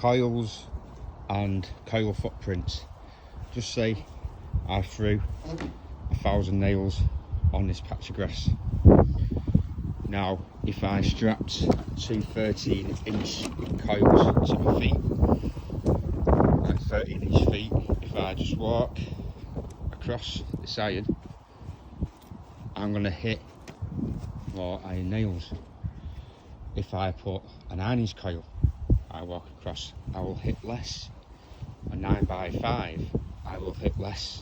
coils and coil footprints. Just say I threw 1,000 nails on this patch of grass. Now if I strapped two 13-inch coils to my feet, like 13-inch feet, if I just walk across this iron, I'm going to hit more iron nails. If I put a 9-inch coil, I walk across, I will hit less. A 9x5, I will hit less.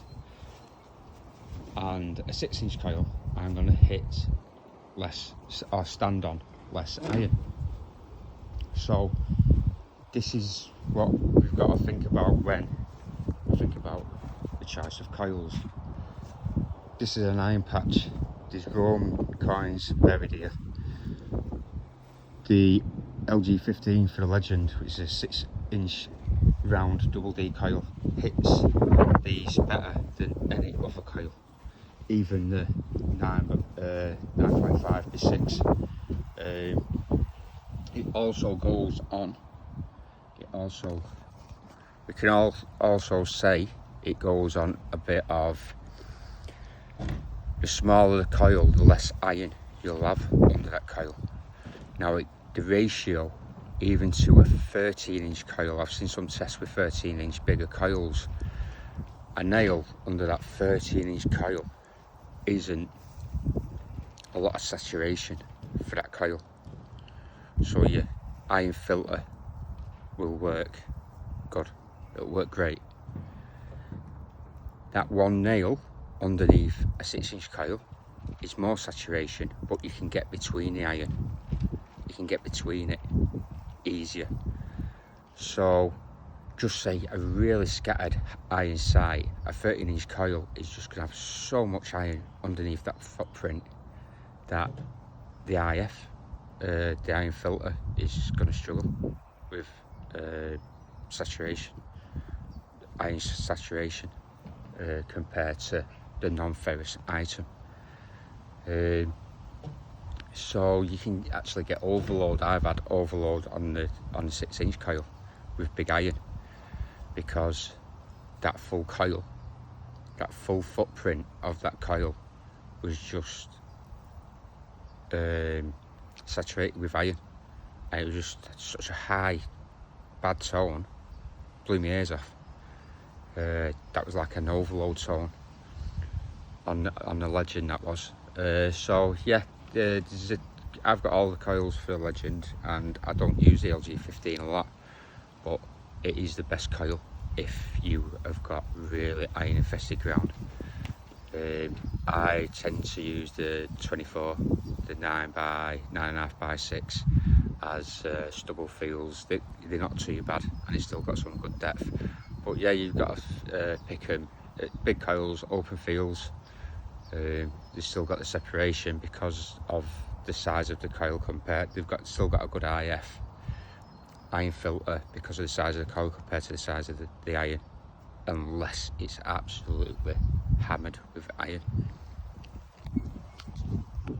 And a 6-inch coil, I'm going to hit less, or stand on less iron. So this is what we've got to think about when we think about the choice of coils. This is an iron patch. These Roman coins, very dear. The LG15 for the Legend, which is a 6-inch round double D coil, hits these better than any other coil. Even the 9.5 B6. It also goes on. We can also say it goes on a bit of. The smaller the coil, the less iron you'll have under that coil. Now the ratio, even to a 13-inch coil, I've seen some tests with 13-inch bigger coils. A nail under that 13-inch coil isn't a lot of saturation for that coil, so your iron filter will work good. It'll work great. That one nail underneath a 6-inch coil is more saturation, but you can get between the iron. You can get between it easier. So just say a really scattered iron sight, a 13-inch coil is just going to have so much iron underneath that footprint that the IF, the iron filter, is going to struggle with saturation, iron saturation, compared to the non-ferrous item. So you can actually get overload. I've had overload on the 6-inch coil with big iron, because that full coil, that full footprint of that coil was just saturated with iron, and it was just such a high bad tone, blew my ears off. That was like an overload tone on the Legend, that was. So yeah, I've got all the coils for the Legend, and I don't use the LG15 a lot, but it is the best coil if you have got really iron infested ground. I tend to use the 24, the 9.5 by 6 as stubble fields. They're not too bad, and it's still got some good depth. But yeah, you've got to pick them. Big coils, open fields, they've still got the separation because of the size of the coil compared. They've still got a good IF, iron filter, because of the size of the coil compared to the size of the iron, unless it's absolutely hammered with iron.